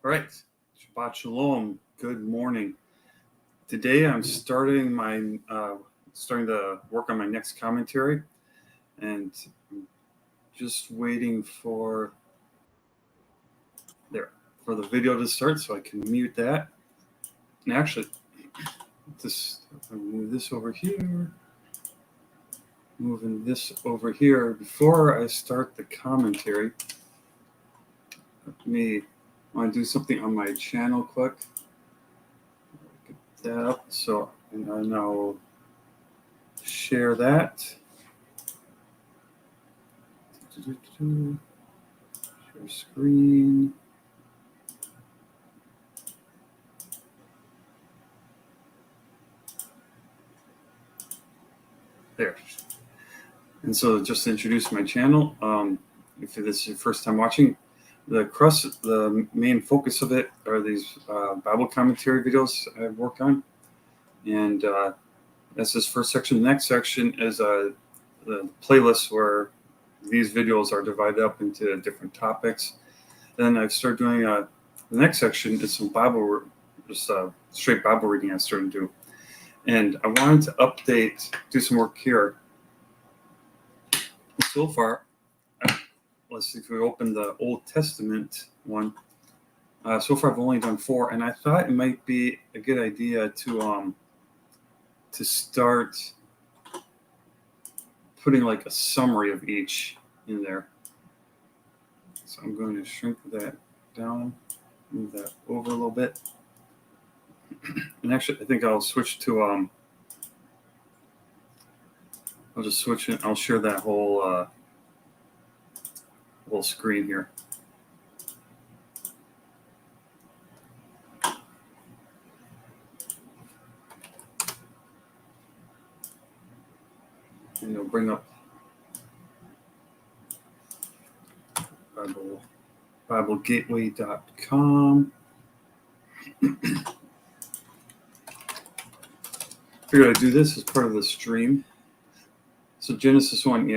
All right, Shabbat Shalom. Good morning. Today I'm starting to work on my next commentary, and I'm just waiting for the video to start so I can mute that. And actually, I'll move this over here. Moving this over here before I start the commentary. I want to do something on my channel quick. Get that up. And I now share that. Share screen. There. And so just to introduce my channel, if this is your first time watching, the main focus of it are these Bible commentary videos I've worked on. And that's this first section. The next section is the playlist where these videos are divided up into different topics. Then I've started doing the next section is some straight Bible reading I started to do. And I wanted to do some work here. So far, let's see if we open the Old Testament one. So far, I've only done 4, and I thought it might be a good idea to start putting like a summary of each in there. So I'm going to shrink that down, move that over a little bit, and actually, I think I'll switch to I'll just switch it. I'll share that whole screen here. And you'll bring up BibleGateway.com. Figured I'd do this as part of the stream. So Genesis 1,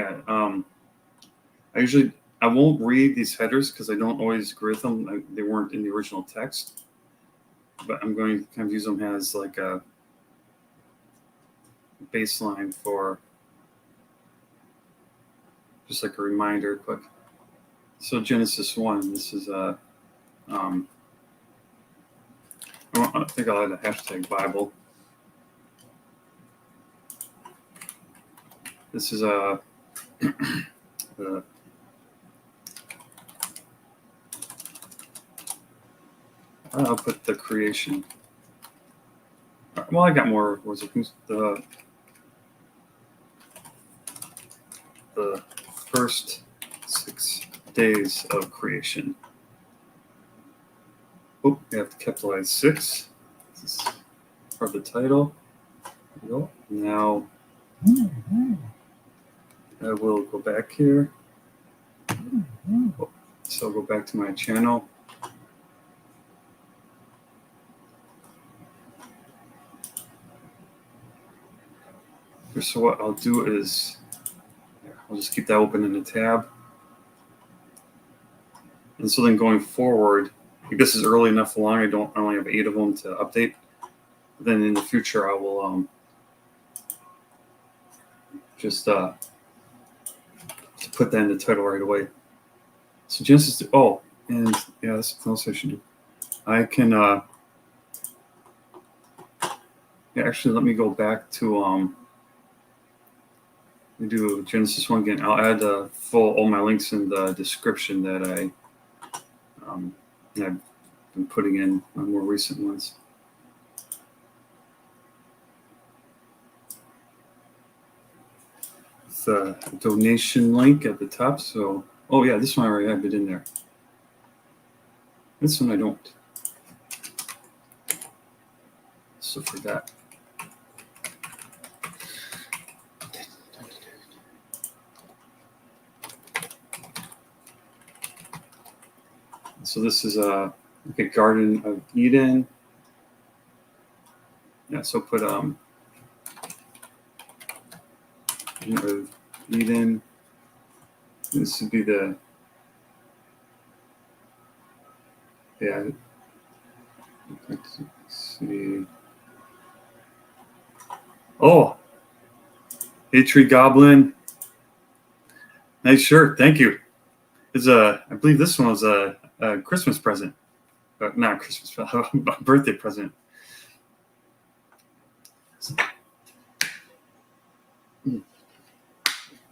I won't read these headers because I don't always agree with them. They weren't in the original text, but I'm going to kind of use them as like a baseline for just like a reminder quick. So Genesis 1, this is I think I'll add a hashtag Bible. This is I'll put the creation. Well, I got more words. The first 6 days of creation. Oh, you have to capitalize 6. This is part of the title. There we go. Now I will go back here. So I'll go back to my channel. So what I'll do is I'll just keep that open in a tab. And so then going forward, like this is early enough along. I only have 8 of them to update. But then in the future, I will just to put that in the title right away. So Genesis. That's something else I should do. I can actually let me go back to we do Genesis 1 again. I'll add all my links in the description that I've been putting in on more recent ones. It's a donation link at the top. So, this one I already have it in there. This one I don't. So for that. So this is a Garden of Eden. Yeah, so put Garden of Eden. This would be the Let's see. Oh, hey, Tree Goblin. Nice shirt. Thank you. I believe this one was a Christmas present. Not Christmas, a birthday present.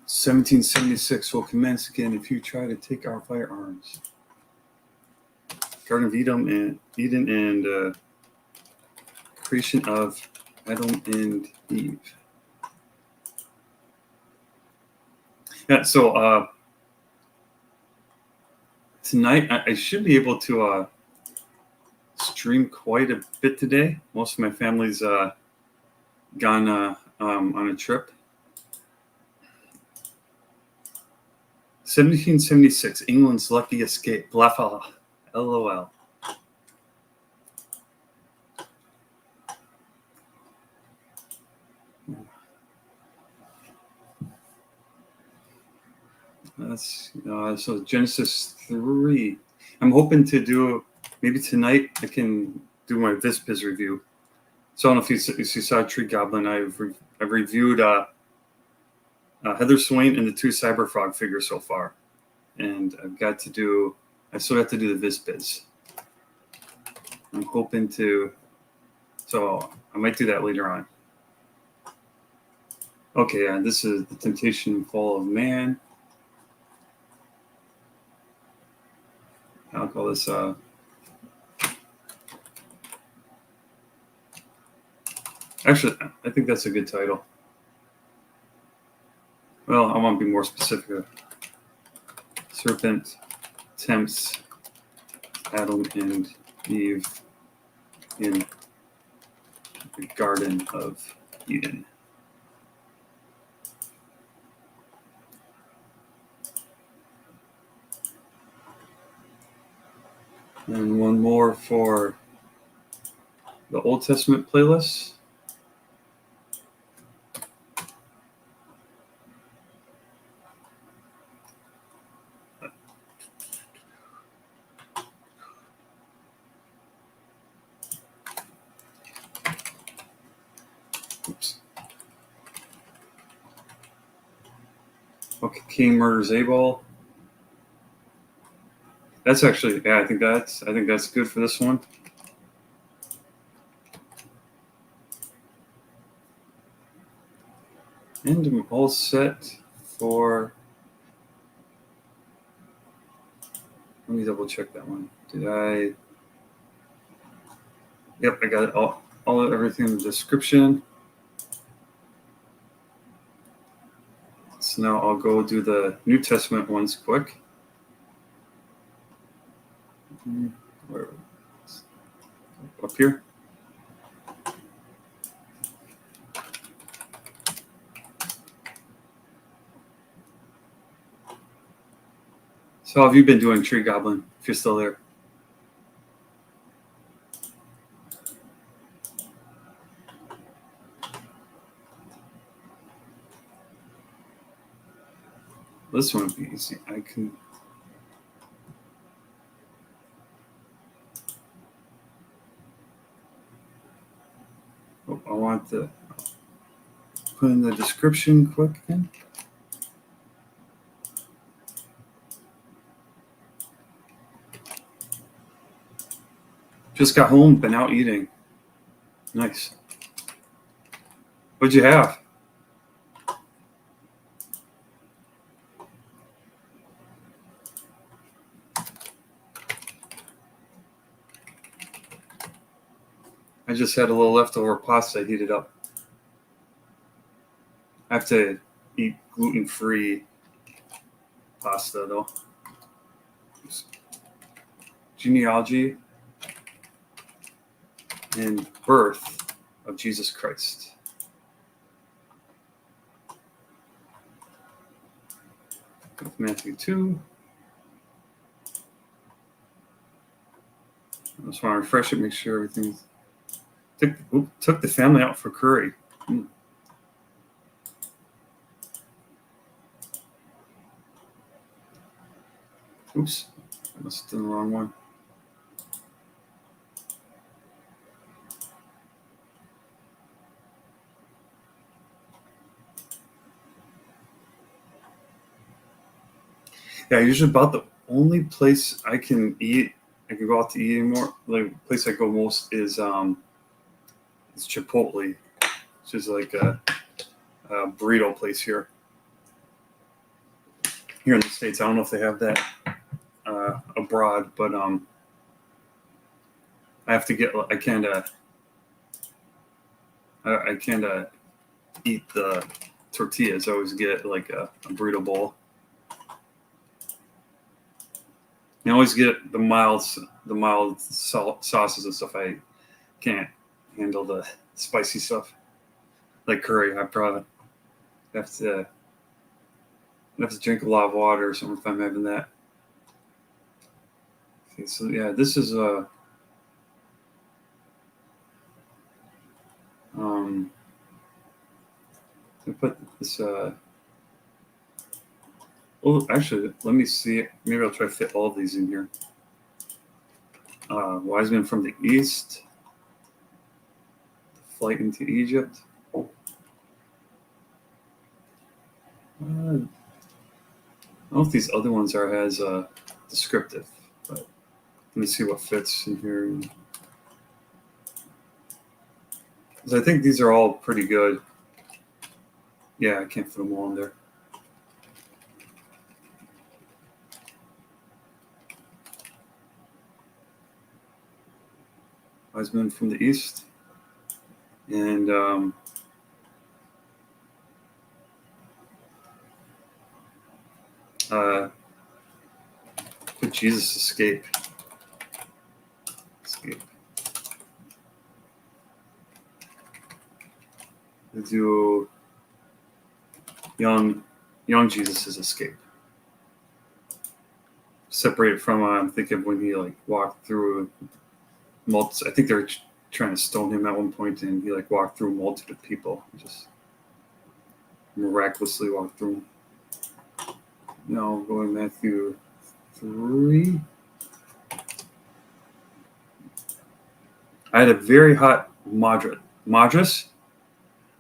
1776 will commence again if you try to take our firearms. Garden of Eden and creation of Adam and Eve. Yeah, so tonight I should be able to stream quite a bit today. Most of my family's gone on a trip. 1776, England's lucky escape. LOL. That's so Genesis 3. I'm hoping to do maybe tonight. I can do my Vispiz review. So I don't know if you saw Tree Goblin. I've reviewed Heather Swain and the 2 Cyberfrog figures so far, and I still have to do the Vispiz. I'm hoping to, so I might do that later on. Okay, this is The Temptation and Fall of Man. I'll call this actually, I think that's a good title. Well, I want to be more specific. Serpent tempts Adam and Eve in the Garden of Eden. And one more for the Old Testament playlist. Oops. Okay, King murders Abel. That's actually, yeah, I think that's good for this one. And I'm all set for. Let me double check that one. Did I? Yep, I got it everything in the description. So now I'll go do the New Testament ones quick. Where? Up here. So how have you been doing, Tree Goblin, if you're still there? This one would be easy. I can. Oh, I want to put in the description quick again. Just got home, been out eating. Nice. What'd you have? I just had a little leftover pasta heated up. I have to eat gluten-free pasta though. Genealogy and birth of Jesus Christ. Matthew 2. I just want to refresh it, make sure everything's. Took the family out for curry. Oops, I must have done the wrong one. Yeah, usually about the only place I can go out to eat anymore. Like the place I go most is Chipotle, which is like a burrito place here in the States. I don't know if they have that abroad, but I have to get. I can't eat the tortillas. I always get like a burrito bowl. I always get the mild sauces and stuff. I can't handle the spicy stuff like curry. I probably have to drink a lot of water or something if I'm having that. Okay, so yeah, this is I put this oh, actually, let me see. Maybe I'll try to fit all of these in here. Wise men from the East, flight into Egypt. I don't know if these other ones are as descriptive, but let me see what fits in here. Because I think these are all pretty good. Yeah, I can't fit them all in there. Wise men from the East. And could Jesus escape? Let's do young Jesus' escape. Separated from, I'm thinking when he like walked through I think they were trying to stone him at one point, and he like walked through a multitude of people. He just miraculously walked through them. Now going Matthew 3. I had a very hot madras.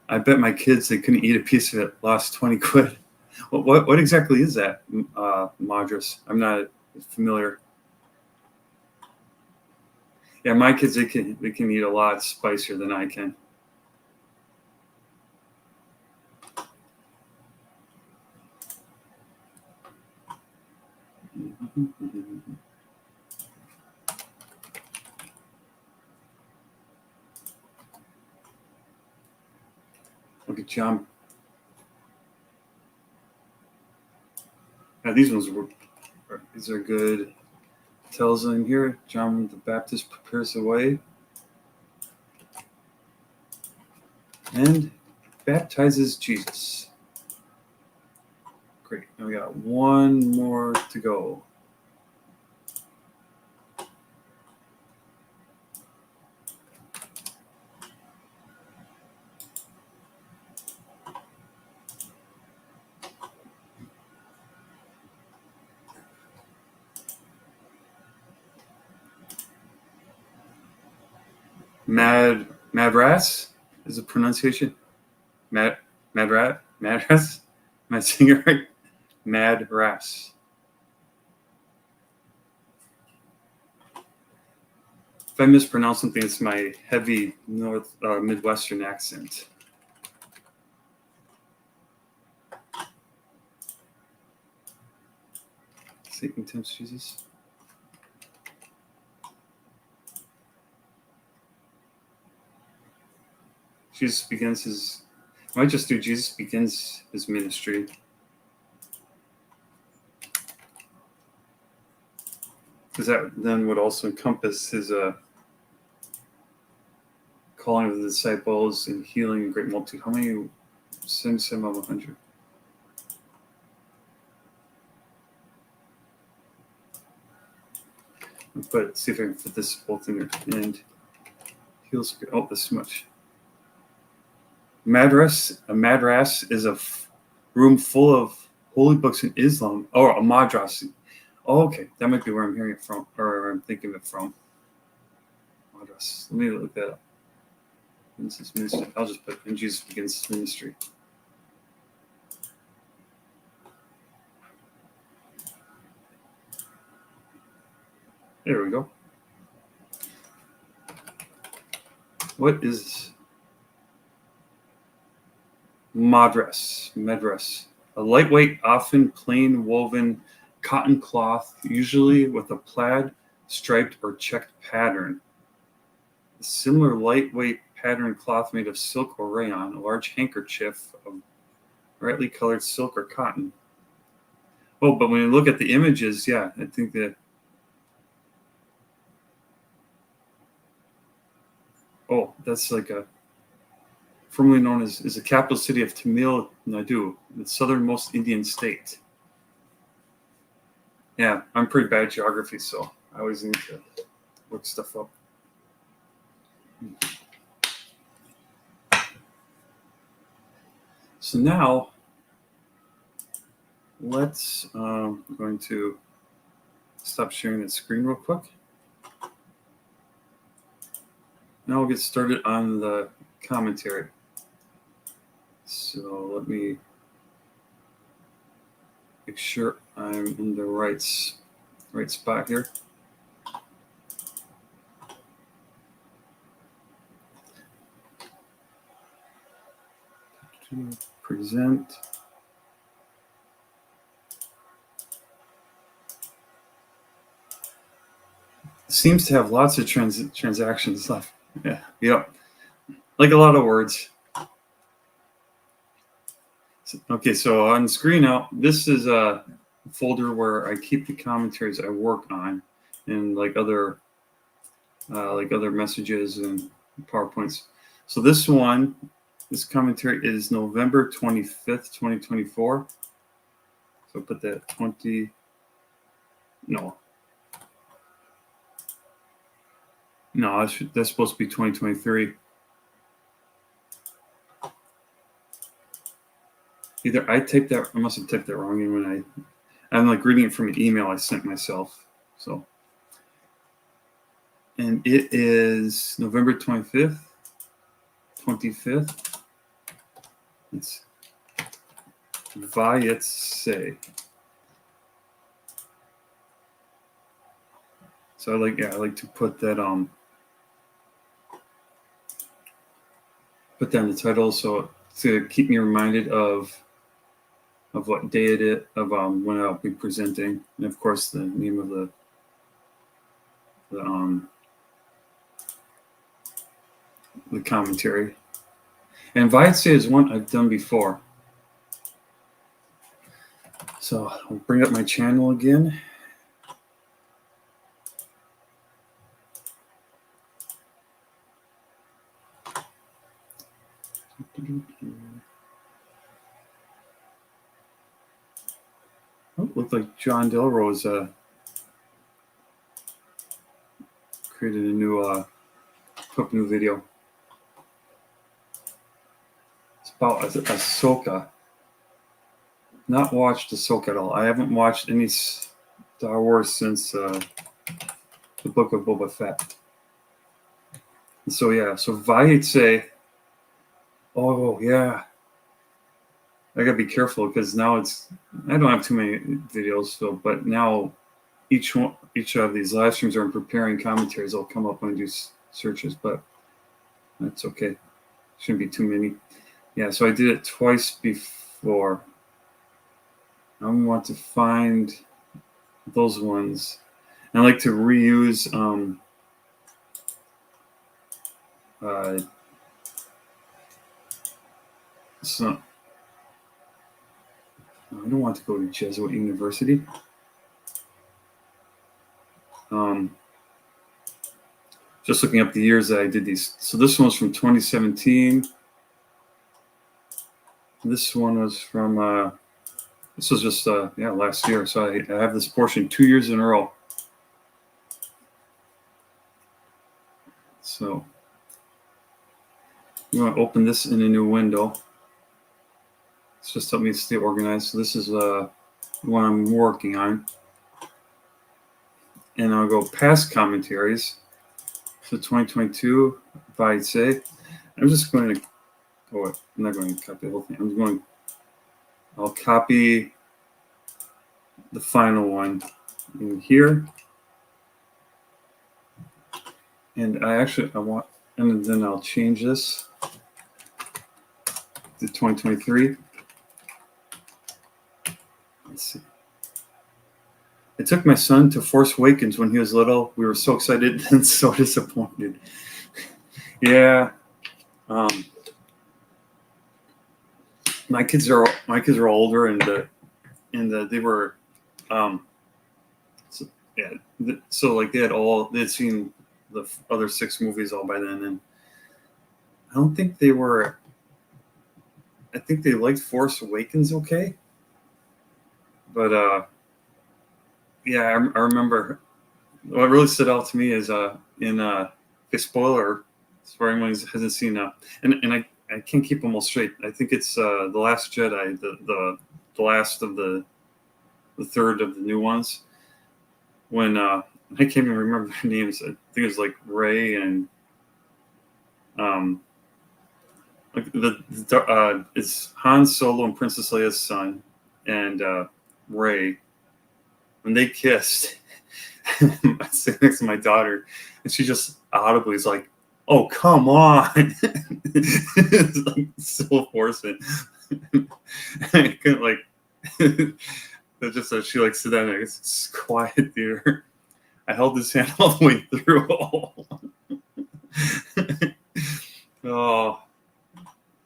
I bet my kids they couldn't eat a piece of it. Lost 20 quid. What exactly is that madras? I'm not familiar. Yeah, my kids they can eat a lot spicier than I can. Look at John. Now these are good. Tells in here, John the Baptist prepares the way and baptizes Jesus. Great. Now we got one more to go. Madras is the pronunciation. Madras. Am I saying it right? Madras. If I mispronounce something, it's my heavy Midwestern accent. Satan tempts Jesus. Jesus begins his. I might just do Jesus begins his ministry. Because that then would also encompass his calling of the disciples and healing a great multitude. How many? 77 of 100. But see if I can fit this both in there. And heals. Oh, this much. A madras is a room full of holy books in Islam. Or a madras. Oh, okay. That might be where I'm hearing it from, or I'm thinking of it from. Madras. Let me look that up. His ministry. I'll just put in Jesus begins his ministry. There we go. What is Medress? A lightweight, often plain woven cotton cloth, usually with a plaid, striped, or checked pattern. A similar lightweight pattern cloth made of silk or rayon, a large handkerchief of brightly colored silk or cotton. Oh, but when you look at the images, yeah, I think that. Oh, that's like formerly known as the capital city of Tamil Nadu, the southernmost Indian state. Yeah, I'm pretty bad at geography, so I always need to look stuff up. So now, I'm going to stop sharing the screen real quick. Now we'll get started on the commentary. So let me make sure I'm in the right spot here. Present. It seems to have lots of transactions left. Yeah. Yep. Like a lot of words. Okay, so on screen now, this is a folder where I keep the commentaries I work on, and like other messages and PowerPoints. So this commentary is November 25th, 2024. So put that that's supposed to be 2023. Either I must have typed that wrong, and when I'm like reading it from an email I sent myself. So, and it is November 25th. It's Vayetze. So I like to put that put down the title, so to keep me reminded of what day it is, of when I'll be presenting, and of course the name of the commentary. And Vayetze is one I've done before. So I'll bring up my channel again. Oh, looked like John Delrose created a new put up a new video. It's about Ahsoka. Not watched Ahsoka at all. I haven't watched any Star Wars since the Book of Boba Fett. And so yeah, so Vayetze. Oh yeah, I gotta be careful because now I don't have too many videos, but now each of these live streams are in preparing commentaries. I'll come up when I do searches, but that's okay. Shouldn't be too many. Yeah, so I did it twice before. I want to find those ones. I like to reuse so I don't want to go to Jesuit University. Just looking up the years that I did these. So this one was from 2017. This one was from this was just last year. So I have this portion 2 years in a row. So you want to open this in a new window. It's just help me stay organized. So this is what I'm working on. And I'll go past commentaries. So 2022, Vayetze. I'm just going to, I'm not going to copy the whole thing. I'll copy the final one in here. And I want, and then I'll change this to 2023. Let's see. I took my son to Force Awakens when he was little. We were so excited and so disappointed. Yeah. My kids are older, and they were, so, yeah. So like they'd seen the other 6 movies all by then, and I don't think they were. I think they liked Force Awakens okay, but yeah, I remember what really stood out to me is in a spoiler for anyone who hasn't seen and I can't keep them all straight. I think it's the Last Jedi, the last of the third of the new ones. When I can't even remember their names. I think it was like Rey and like it's Han Solo and Princess Leia's son and Rey. When they kissed, I sit next to my daughter, and she just audibly is like, "Oh, come on!" It's like so forcing. I couldn't like. It's just that she like sit down there. It's quiet theater. I held his hand all the way through. Oh,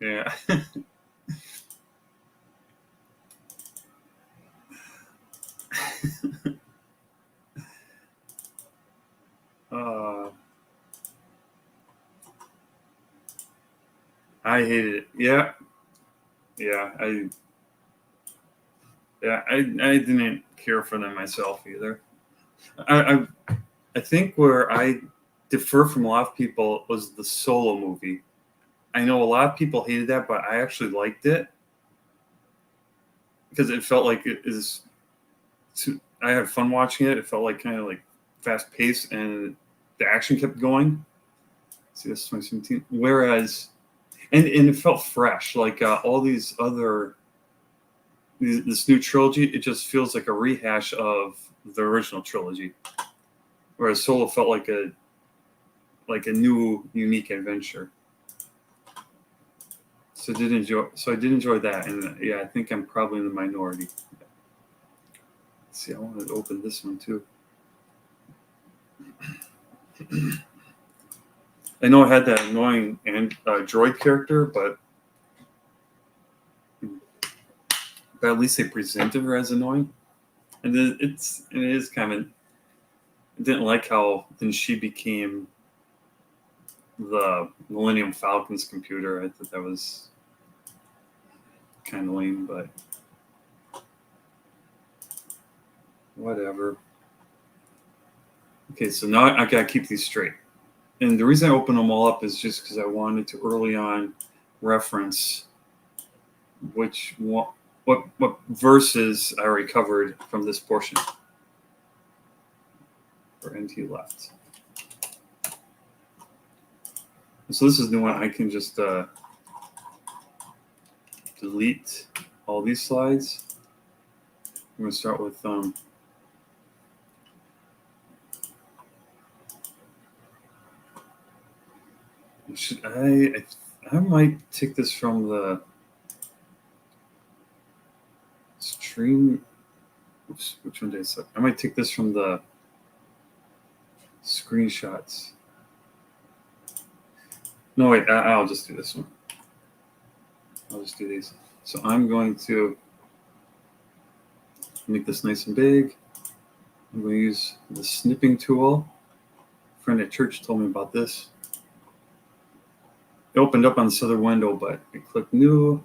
yeah. uh, I hated it. Yeah, yeah. I didn't care for them myself either. I think where I differ from a lot of people was the Solo movie. I know a lot of people hated that, but I actually liked it because it felt like it is. I had fun watching it. It felt like kind of like fast paced, and the action kept going. See, this is 2017. Whereas, and it felt fresh. Like all these other, this new trilogy, it just feels like a rehash of the original trilogy. Whereas Solo felt like a new, unique adventure. So I did enjoy that, and yeah, I think I'm probably in the minority. Let's see, I want to open this one too. I know I had that annoying droid character, but at least they presented her as annoying. And it is kind of. I didn't like how then she became the Millennium Falcon's computer. I thought that was kind of lame, but whatever. Okay, so now I gotta keep these straight. And the reason I open them all up is just because I wanted to early on reference what verses I already covered from this portion. For NT left. So this is the one I can just delete all these slides. I'm going to start with I might take this from the stream. Oops, which one did I say? I might take this from the screenshots. No, wait, I'll just do this one. I'll just do these. So I'm going to make this nice and big. I'm going to use the snipping tool. A friend at church told me about this. It opened up on this other window, but I click new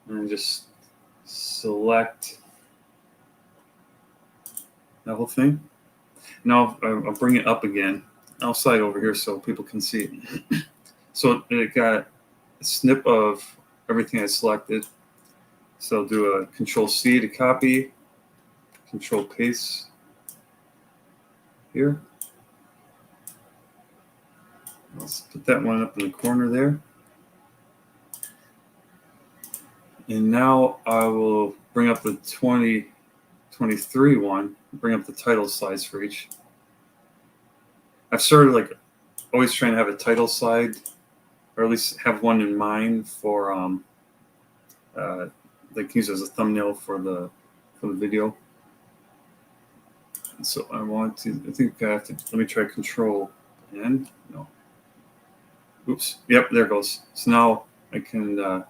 and just select that whole thing. Now I'll bring it up again. I'll slide over here so people can see it. So it got a snip of everything I selected. So I'll do a Control C to copy, Control paste here. Let's put that one up in the corner there. And now I will bring up the 2023 one, bring up the title slides for each. I've started like always trying to have a title slide, or at least have one in mind for like use as a thumbnail for the video. And so I think I have to, let me try Control N. No. Oops. Yep, there it goes. So now I can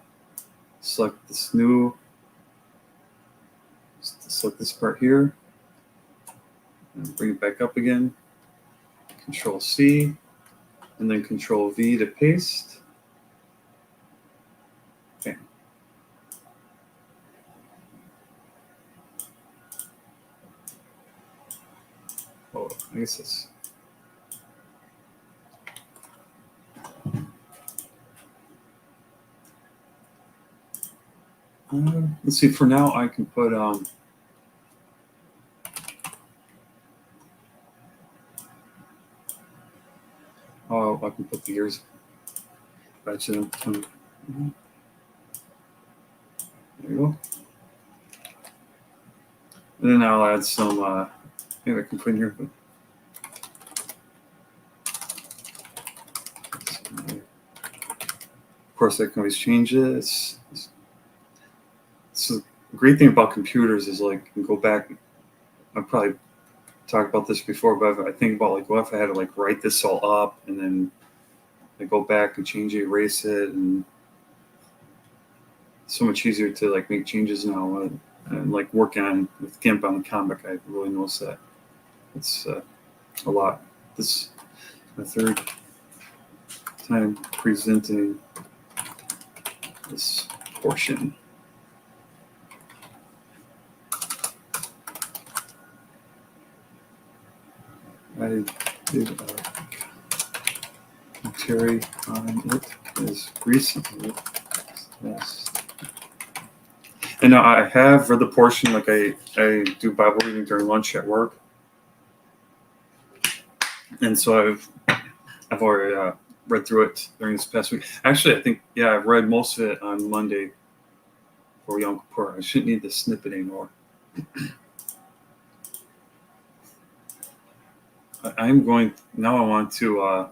select this select this part here, and bring it back up again. Control C, and then Control V to paste. Okay. Oh, I guess it's. Let's see. For now, I can put oh, I can put the years. There you go. And then I'll add some. Maybe I can put in here. But of course, I can always change it. It's a great thing about computers is like you can go back. I've probably talked about this before, but I think about like, what if I had to like write this all up and then I go back and change it, erase it, and it's so much easier to like make changes now. And like working on with GIMP on the comic, I really noticed that it's a lot. This is my third time presenting this portion. I did a commentary on it as recently. Yes. And I have read the portion, like I do Bible reading during lunch at work. And so I've already read through it during this past week. Actually, I think, yeah, I read most of it on Monday for Yom Kippur. I shouldn't need the snippet anymore. I'm going, now I want to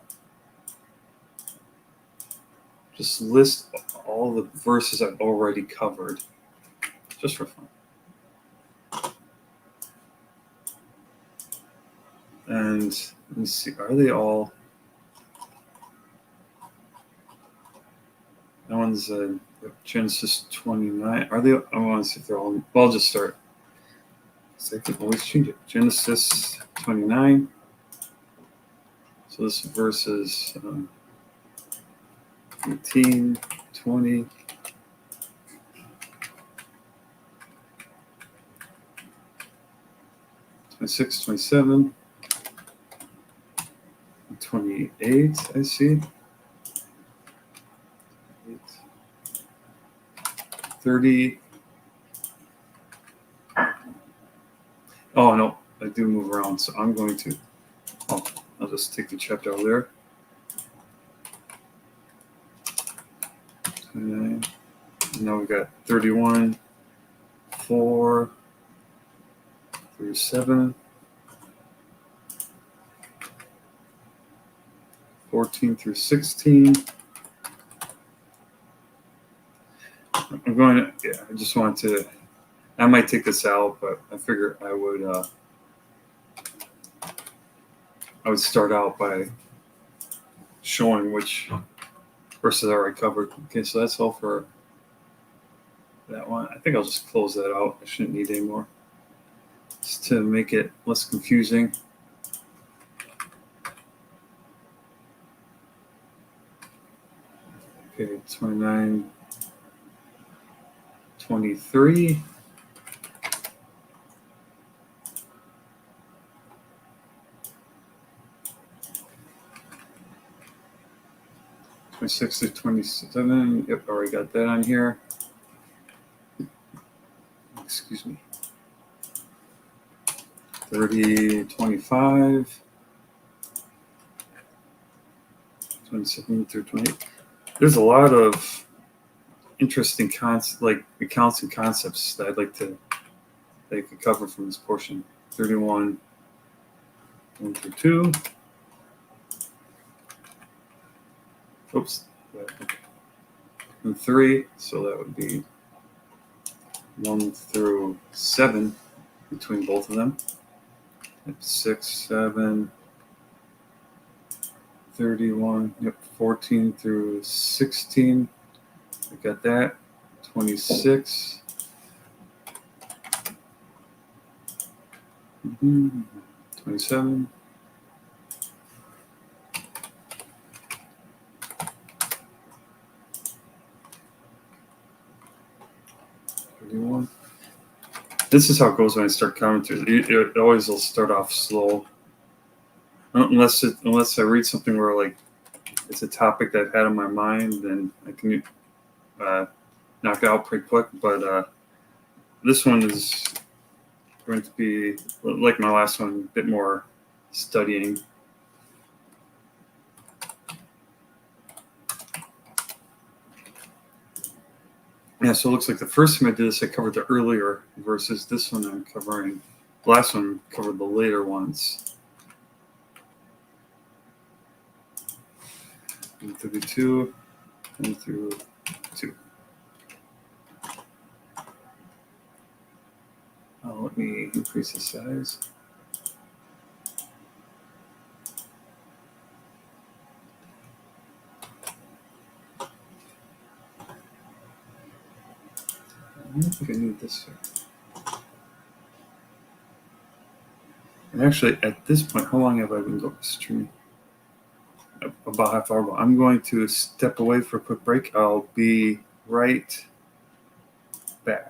just list all the verses I've already covered, just for fun. And let me see, are they all? That one's Genesis 29. Are they? I want to see if they're all. Well, I'll just start. So I can always change it. Genesis 29. So this verse is 18, 20. 26, 27, 28, I see. 30. Oh, no, I do move around, so I'm going to, I'll just take the chapter over there. 29. Now we've got 31, 4, 37, 14 through 16. I'm going to, yeah, I just want to, I might take this out, but I figure I would start out by showing which verses I already covered. Okay, so that's all for that one. I think I'll just close that out. I shouldn't need any more. Just to make it less confusing. Okay, 29, 23. 26 to 27. Yep, already got that on here. Excuse me. 30, 25. 27 through 28. There's a lot of interesting accounts and concepts that I'd like to cover from this portion. 31, 1 through 2. Oops. And 3, so that would be 1 through 7 between both of them. 6, 7, 31, yep, 14 through 16. I got that. 26. 27. 31. This is how it goes when I start counting through. It always will start off slow. Unless I read something where like it's a topic that I've had in my mind, then I can knock it out pretty quick. But this one is going to be, like my last one, a bit more studying. Yeah, so it looks like the first time I did this, I covered the earlier verses. This one I'm covering, the last one covered the later ones. 32, 1 through 2. Let me increase the size. I don't think I need this here. And actually, at this point, how long have I been going streaming? About half hour. I'm going to step away for a quick break. I'll be right back.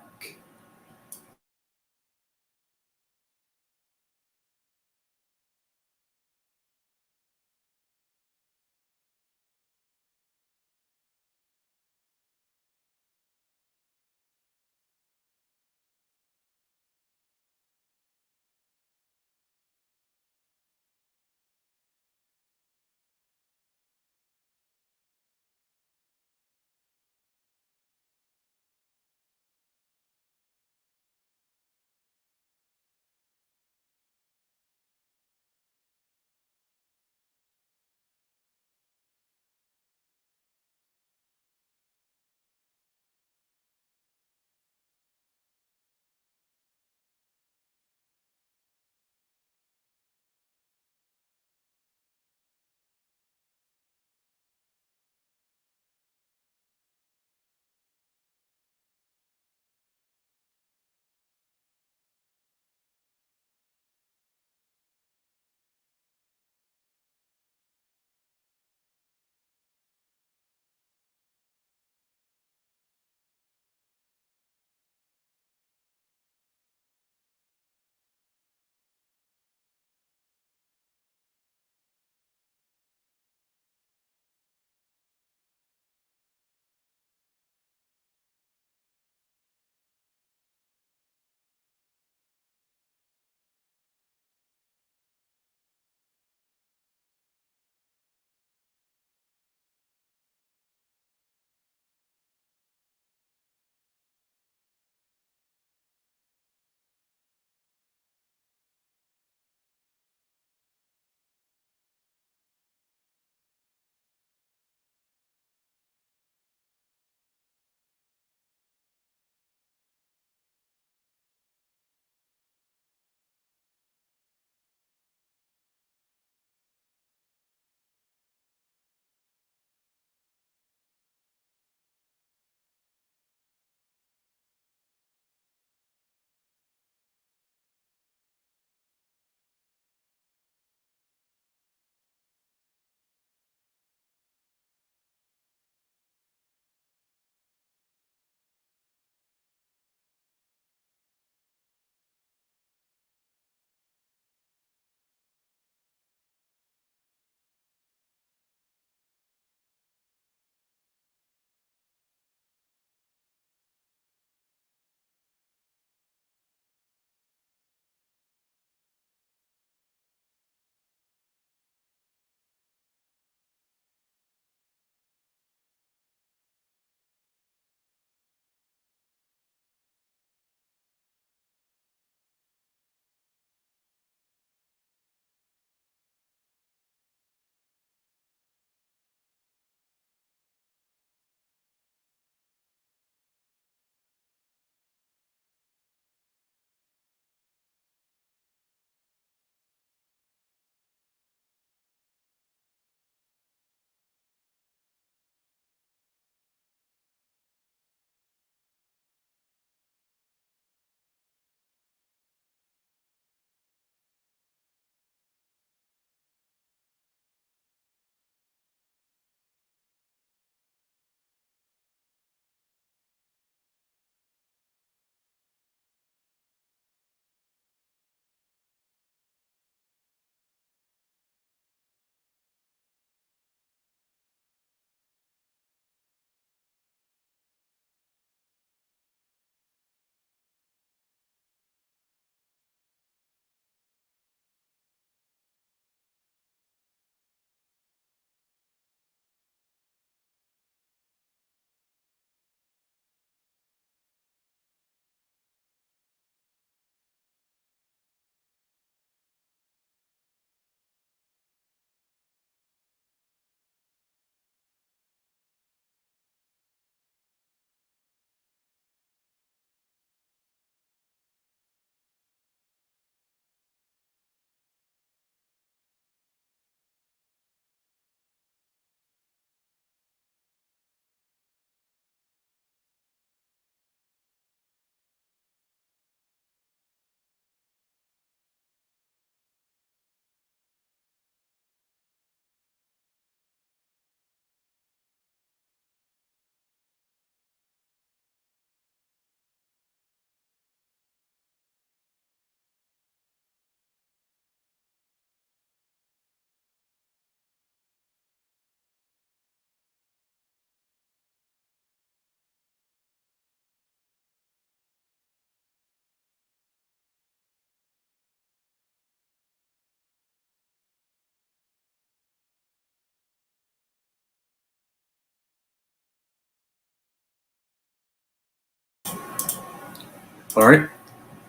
All right.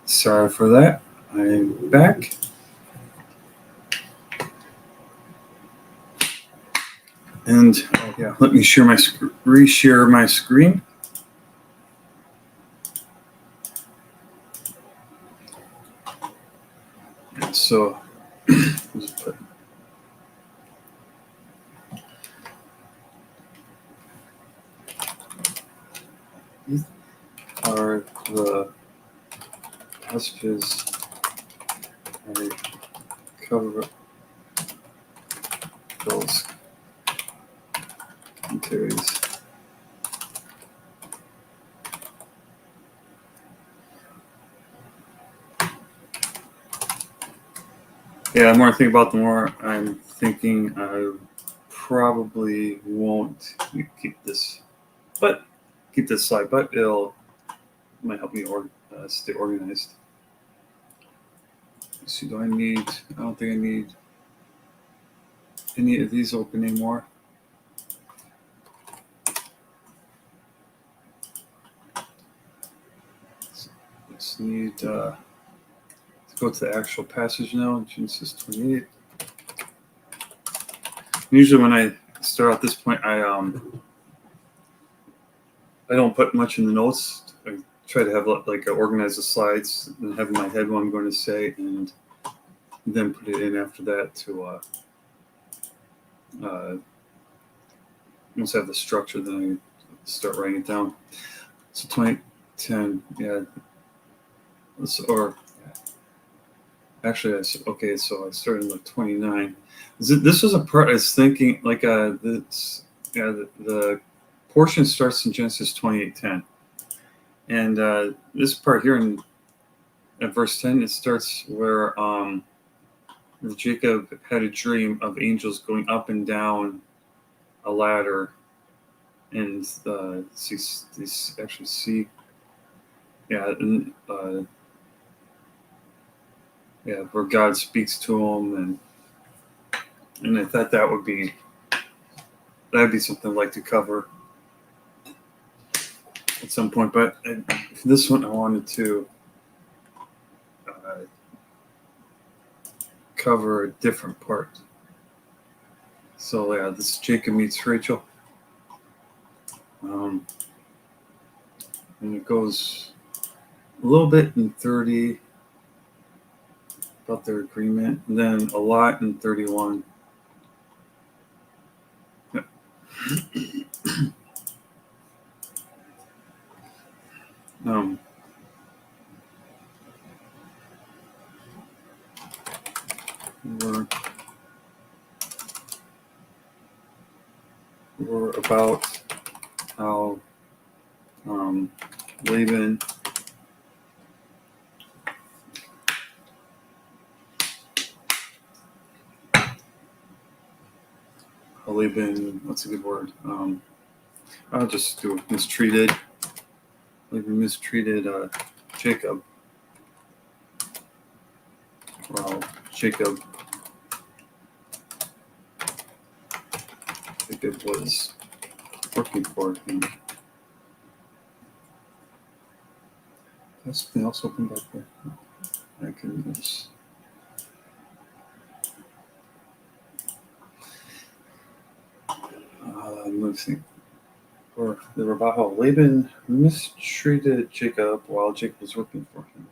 Sorry for that. I'm back. And let me reshare my screen. And so let's put these are the passages I cover those commentaries. Yeah, the more I think about it, the more I'm thinking I probably won't keep this slide, but might help me stay organized. Let's see, I don't think I need any of these open anymore. Just need to go to the actual passage now, Genesis 28. Usually when I start at this point, I don't put much in the notes. I try to have organize the slides and have in my head what I'm going to say, and then put it in after that to once I have the structure, then I start writing it down. So 2010, yeah. Actually, so I started in 29. This was a part I was thinking, the portion starts in Genesis 28:10. And this part here at verse 10, it starts where Jacob had a dream of angels going up and down a ladder, and where God speaks to him, and I thought that'd be something I'd like to cover at some point. But for this one, I wanted to cover a different part. So this is Jacob meets Rachel, and it goes a little bit in 30 about their agreement, and then a lot in 31. We're about how Laban what's a good word? I'll just do mistreated. Laban mistreated Jacob. Well, Jacob was working for him. Has something else open back there? I can just. They were about how Laban mistreated Jacob while Jacob was working for him.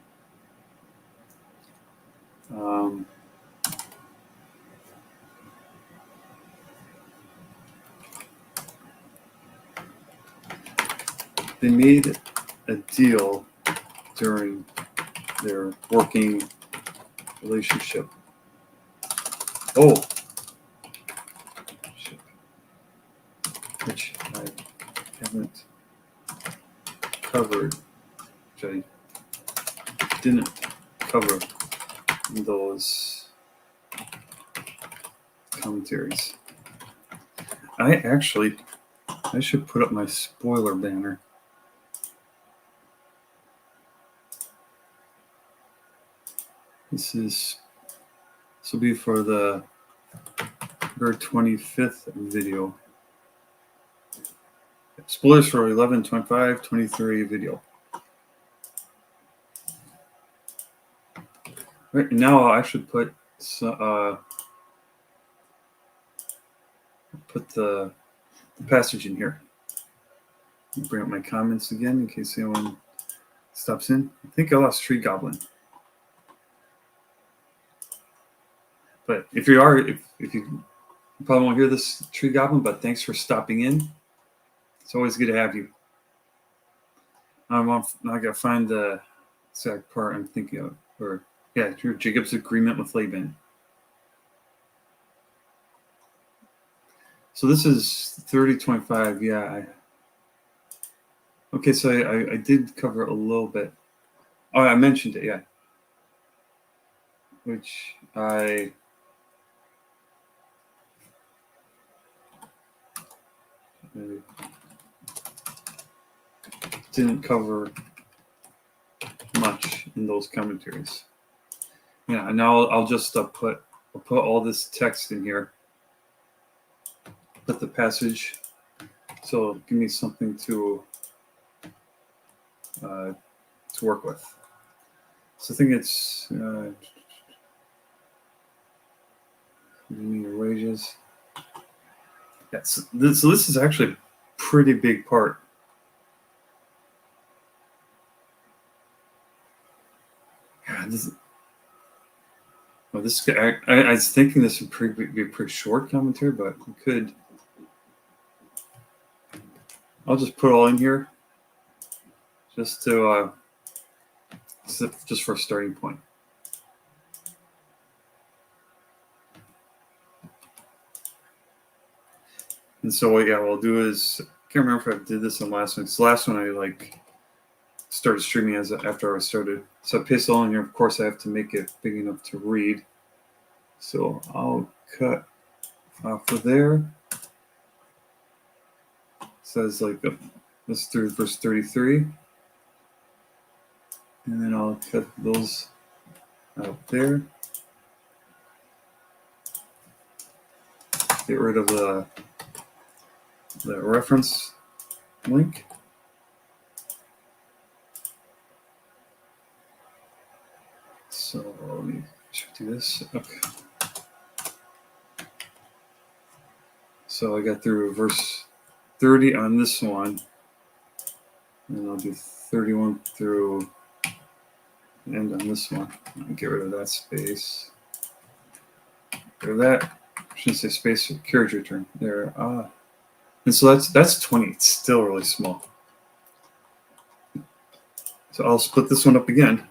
They made a deal during their working relationship. Which I haven't covered, which I didn't cover in those commentaries. I should put up my spoiler banner. This will be for the 25th video. Spoilers for 11, 25, 23 video. Right now, I'll actually put the passage in here. I'll bring up my comments again in case anyone stops in. I think I lost Tree Goblin. But if you probably won't hear this, Tree Goblin, but thanks for stopping in. It's always good to have you. I gotta find the exact part I'm thinking of. Jacob's agreement with Laban. So this is 30:25. Yeah. Okay, so I did cover a little bit. Oh, I mentioned it, yeah. Which I didn't cover much in those commentaries. Yeah, and now I'll just put all this text in here. Put the passage. So give me something to work with. So I think it's your wages. Yeah, so this is actually a pretty big part. Yeah, I was thinking this would be a pretty short commentary, but we could. I'll just put it all in here, just to just for a starting point. And so what I'll do is, I can't remember if I did this in the last one. It's the last one I started streaming after I started. So I paste it all in here. Of course, I have to make it big enough to read. So I'll cut off of there. It says this through verse 33. And then I'll cut those out there. Get rid of the reference link. So let me do this. Okay. So I got through verse 30 on this one. And I'll do 31 through the end on this one. I'll get rid of that space. Get rid of that. I shouldn't say space, carriage return. There. And so that's 20. It's still really small. So I'll split this one up again.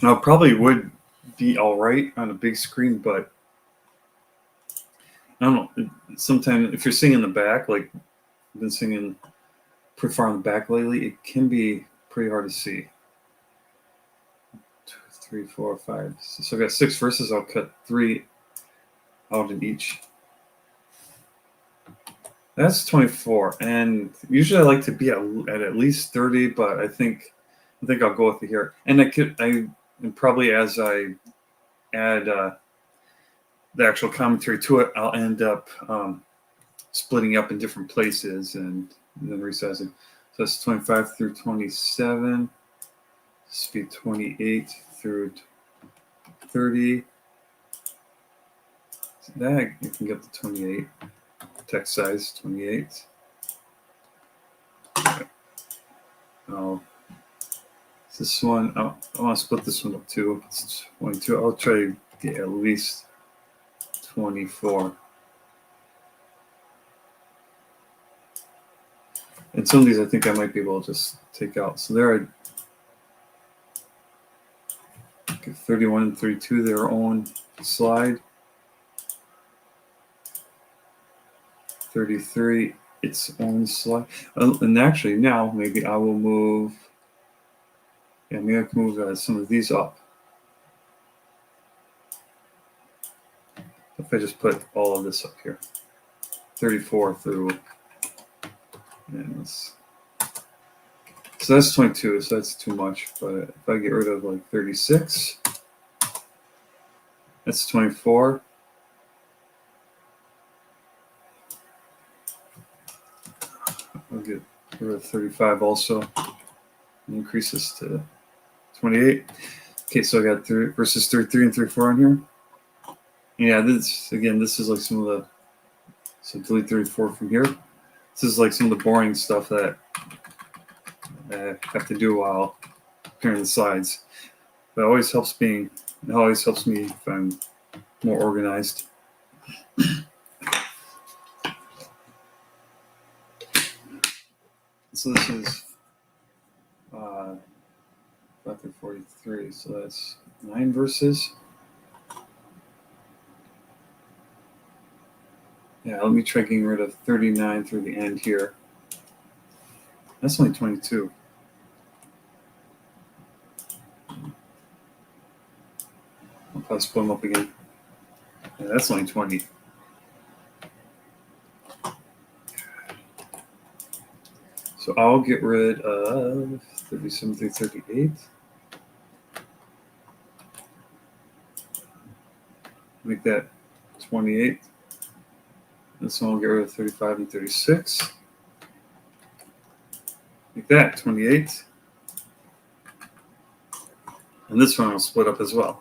Now, probably would be all right on a big screen, but I don't know. Sometimes if you're singing in the back, like I've been singing pretty far in the back lately, it can be pretty hard to see. 2, 3, 4, 5. So I've got 6 verses. I'll cut 3 out in each. That's 24, and usually I like to be at least 30, but I think I'll go with it here. And and probably as I add the actual commentary to it, I'll end up splitting up in different places and then resizing. So that's 25 through 27. This would be 28 through 30. So that you can get to 28. Text size 28. Oh, this one, I want to split this one up too. It's 22. I'll try to get at least 24. And some of these I think I might be able to just take out. So there, 31 and 32, their own slide. 33, its own slide. And actually now maybe I will move, maybe I can move some of these up. If I just put all of this up here. 34 through, and so that's 22, so that's too much. But if I get rid of like 36, that's 24. get rid of 35 also. Increase this to 28. Okay, so I got verses 33 and 34 on here. Yeah, this is like some of the, so delete 34 from here. This is like some of the boring stuff that I have to do while preparing the slides. But it always helps me if I'm more organized. So this is 5 through 43, so that's 9 verses. Yeah, let me try getting rid of 39 through the end here. That's only 22. I'll probably split them up again. Yeah, that's only 20. So I'll get rid of 37 through 38. Make that 28. This one will get rid of 35 and 36. Make that 28. And this one will split up as well.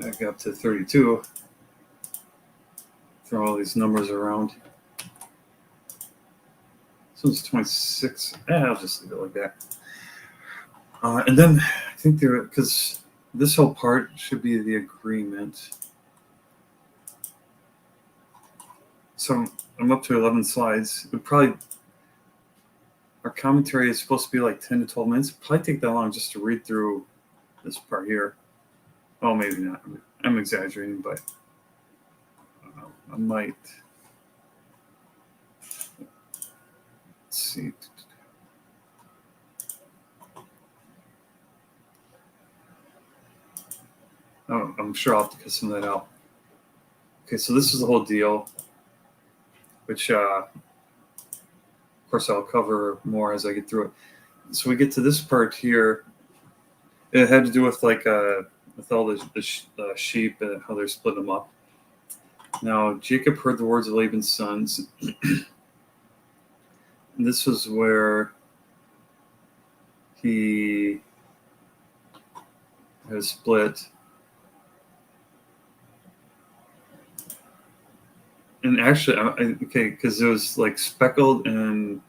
I got up to 32. Throw all these numbers around. This one's 26. I'll just leave it like that. And then I think because this whole part should be the agreement. So I'm up to 11 slides. Our commentary is supposed to be like 10 to 12 minutes. It'd probably take that long just to read through this part here. Oh, maybe not. I'm exaggerating, but I might. Let's see. Oh, I'm sure I'll have to cut some of that out. Okay, so this is the whole deal, which, of course, I'll cover more as I get through it. So we get to this part here. It had to do with with all the sheep and how they're splitting them up. Now, Jacob heard the words of Laban's sons. And this was where he has split. And actually, okay, because it was like speckled and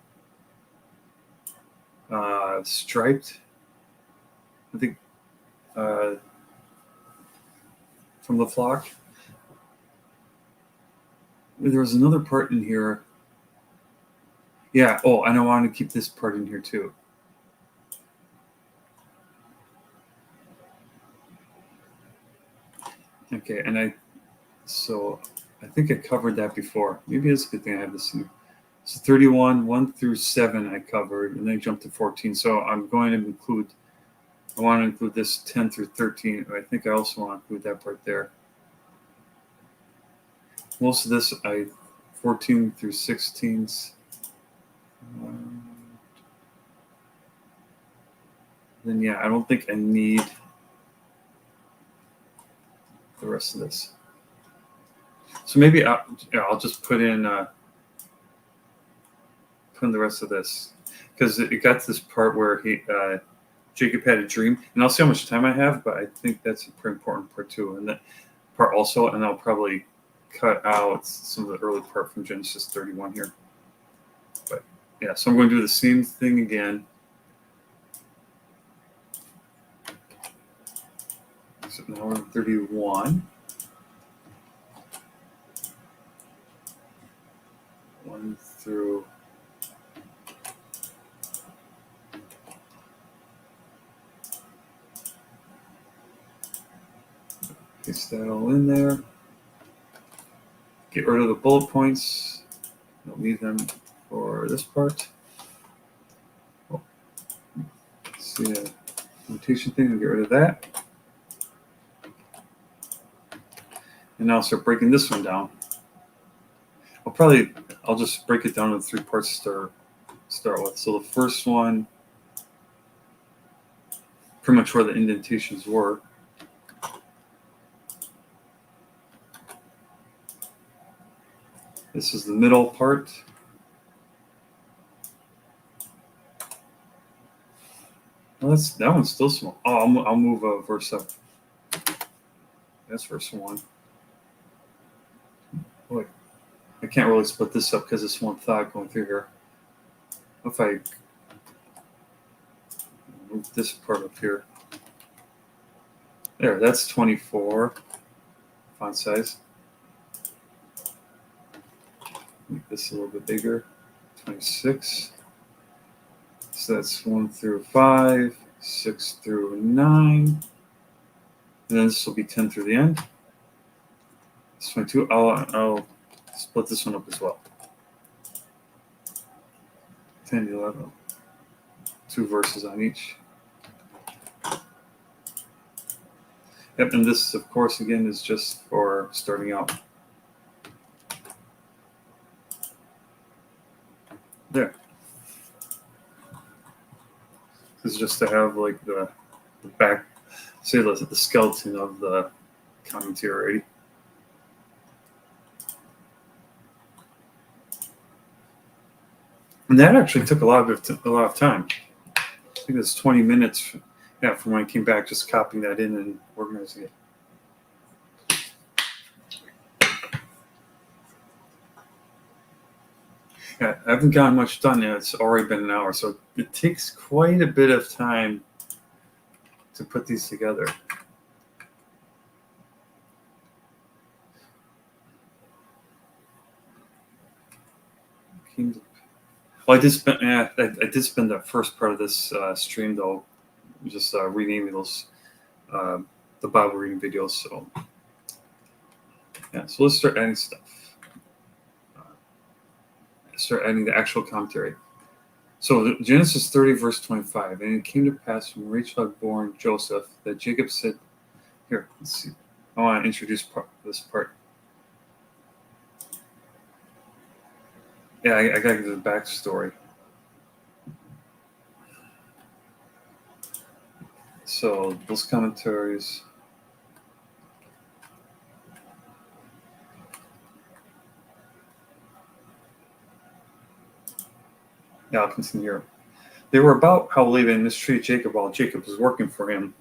striped. I think from the flock. There was another part in here. Yeah. Oh, and I wanted to keep this part in here too. Okay, and I think I covered that before. Maybe it's a good thing I have this in. So 31, 1 through 7 I covered, and then I jumped to 14. So I want to include this 10 through 13. I think I also want to include that part there. Most of this, 14 through 16s. Then yeah, I don't think I need the rest of this. So maybe I'll just put in the rest of this, because it got to this part where Jacob had a dream, and I'll see how much time I have, but I think that's a pretty important part too, and that part also, and I'll probably cut out some of the early part from Genesis 31 here. But yeah, so I'm going to do the same thing again. So now we're in 31. 1 through paste that all in there. Get rid of the bullet points. Don't need them for this part. Oh, see a notation thing, and get rid of that. And now I'll start breaking this one down. I'll just break it down into 3 parts to start with. So the first one pretty much where the indentations were. This is the middle part. Well, that one's still small. Oh, I'll move a verse up. That's verse 1. Boy, I can't really split this up because it's one thought going through here. If I move this part up here. There, that's 24 font size. Make this a little bit bigger. 26. So that's 1 through 5, 6 through 9. And then this will be 10 through the end. It's 22. I'll split this one up as well. 10, 11. 2 verses on each. Yep, and this, of course, again, is just for starting out. There. This is just to have like the back, say the skeleton of the commentary already. And that actually took a lot of time. I think it was 20 minutes. Yeah, from when I came back, just copying that in and organizing it. Yeah, I haven't gotten much done yet. It's already been an hour, so it takes quite a bit of time to put these together. Well, I did spend that first part of this stream though, just renaming those the Bible reading videos. So yeah, so let's start adding stuff. Start adding the actual commentary. So Genesis 30 verse 25, and it came to pass when Rachel had borne Joseph that Jacob said, "Here, let's see. I want to introduce this part." Yeah, I gotta give the backstory. So those commentaries. Yeah, I'll continue here. They were about how Laban mistreated Jacob while Jacob was working for him.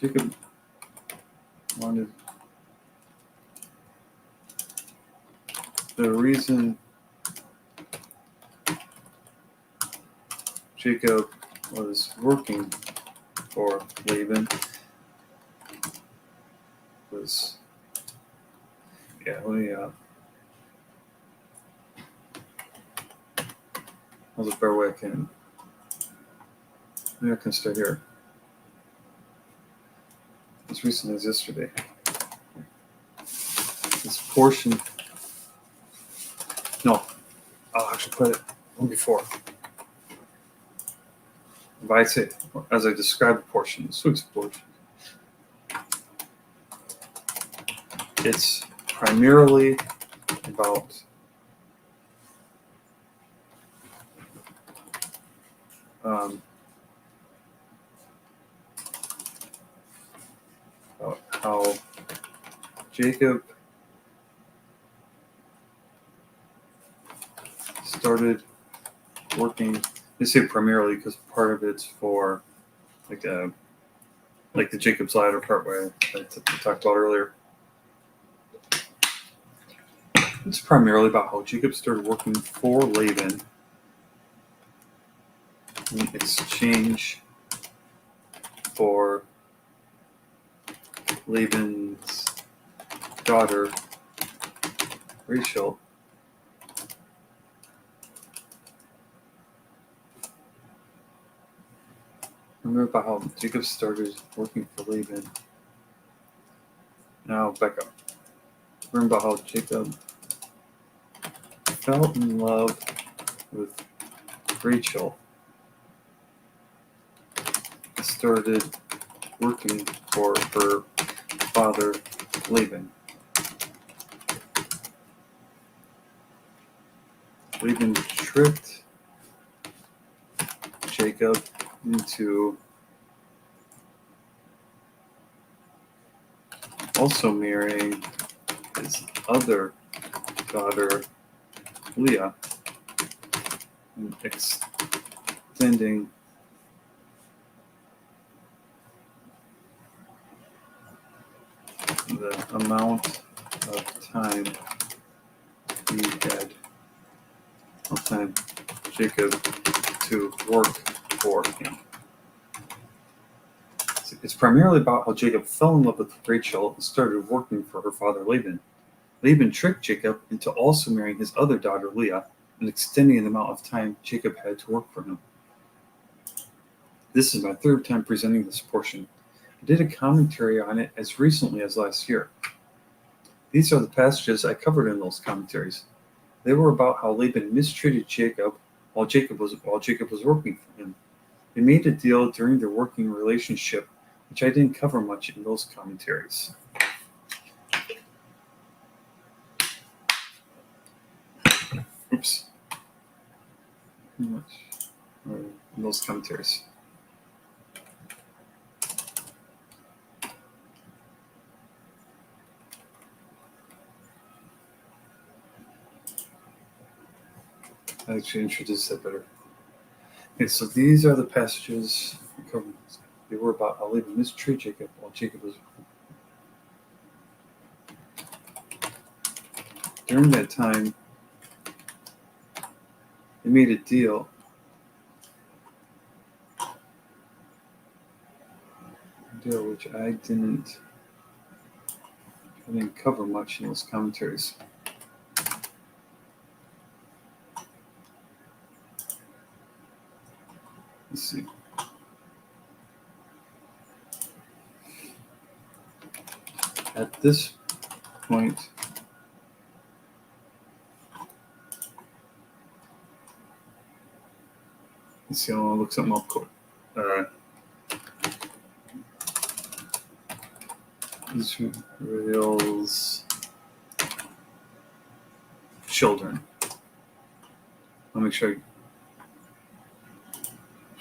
Jacob wanted the reason Jacob was working for Laban was, yeah, let me, I'll just bear way I can. Maybe I can start here. As recently as yesterday. This portion, no, I'll actually put it one before. Vayetze, as I described the portion, this week's portion. It's primarily about how Jacob started working. They say primarily because part of it's for like the Jacob's ladder part where I talked about earlier. It's primarily about how Jacob started working for Laban in exchange for Laban's daughter, Rachel. Remember about how Jacob started working for Laban. Now back up. Remember about how Jacob fell in love with Rachel. Started working for her father, Laban. Laban tricked Jacob into also marrying his other daughter, Leah, and extending the amount of time he had, of time Jacob to work for him. It's primarily about how Jacob fell in love with Rachel and started working for her father Laban. Laban tricked Jacob into also marrying his other daughter Leah and extending the amount of time Jacob had to work for him. This is my third time presenting this portion. I did a commentary on it as recently as last year. These are the passages I covered in those commentaries. They were about how Laban mistreated Jacob while Jacob was working for him. They made a deal during their working relationship, which I didn't cover much in those commentaries. Oops. In those commentaries. I actually introduced that better. Okay, so these are the passages we covered. They were about how Laban mistreated Jacob while Jacob was. During that time, they made a deal. Which I didn't cover much in those commentaries. Let's see. At this point, let's see, I'll look something up quick. Israel's children. I'll make sure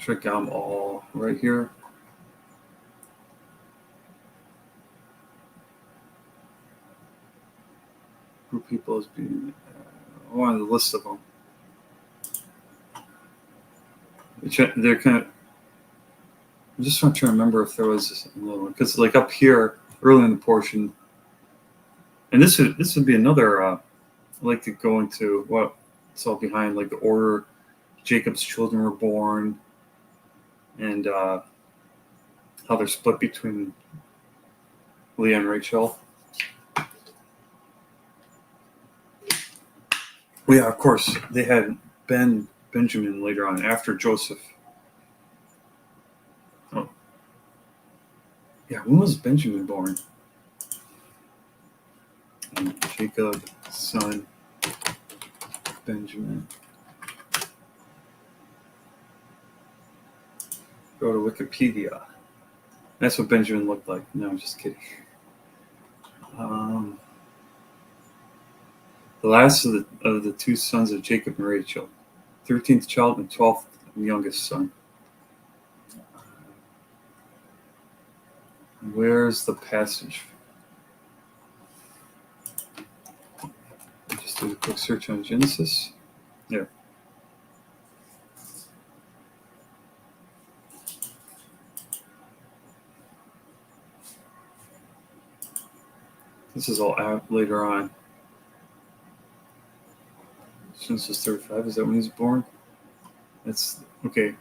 I got them all right here. Group people as being one of the list of them. They're kind of. I'm just trying to remember if there was another one, because like up here early in the portion, and this would be another. I'd like to go into what's all behind, like the order Jacob's children were born, and how they're split between Leah and Rachel. Well, yeah, of course, they had Benjamin later on after Joseph. Oh, yeah, when was Benjamin born? And Jacob's son, Benjamin. Go to Wikipedia. That's what Benjamin looked like. No, I'm just kidding. The last of the two sons of Jacob and Rachel, 13th child and 12th and youngest son. Where's the passage? Just do a quick search on Genesis. Yeah. This is all out later on. Genesis 35, is that when he's born? That's okay.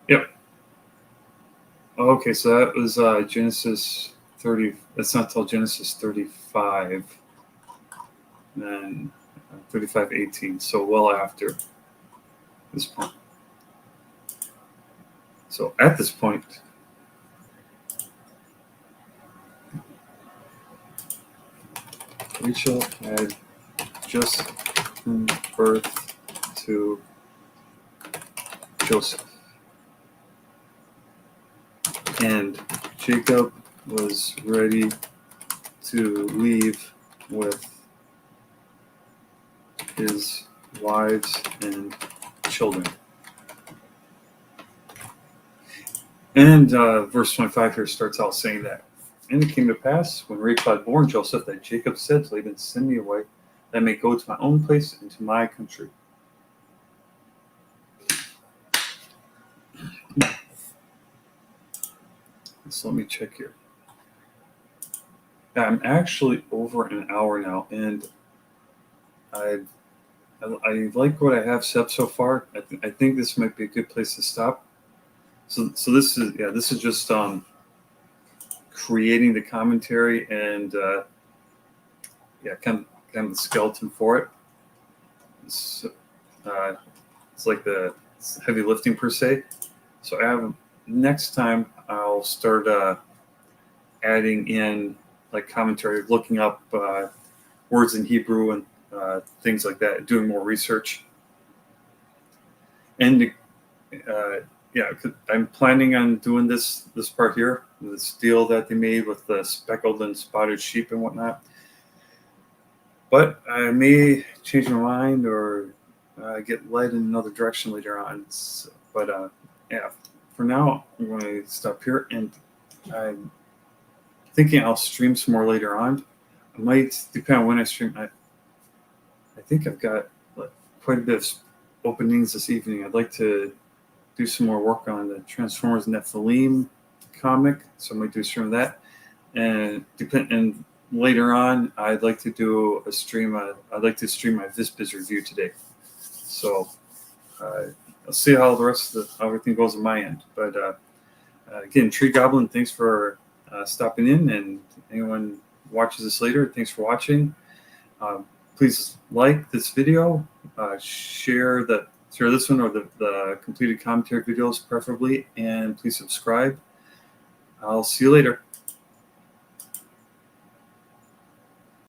Yep. Okay, so that was Genesis 30. That's not till Genesis 35. And then 35:18. So well after this point. So at this point, Rachel had just given birth to Joseph. And Jacob was ready to leave with his wives and children. And verse 25 here starts out saying that, and it came to pass when Rachel had born Joseph that Jacob said to Laban, send me away, that I may go to my own place and to my country. So let me check here. I'm actually over an hour now, and I like what I have set up so far. I think this might be a good place to stop. So this is just creating the commentary and kind of the skeleton for it. It's like it's heavy lifting per se. So next time I'll start adding in like commentary, looking up words in Hebrew and things like that, doing more research. And I'm planning on doing this part here, this deal that they made with the speckled and spotted sheep and whatnot. But I may change my mind or get led in another direction later on. But for now, I'm going to stop here, and I'm thinking I'll stream some more later on. I might, depend on when I stream. I think I've got quite a bit of openings this evening. I'd like to do some more work on the Transformers Nephilim comic, so I might do a stream of that. And later on, I'd like to do a stream. I'd like to stream my Vizbiz review today. So I'll see how the rest of everything goes on my end. But again, Tree Goblin, thanks for stopping in, and anyone watches this later, thanks for watching. Please like this video, share this one or the completed commentary videos preferably, and please subscribe. I'll see you later.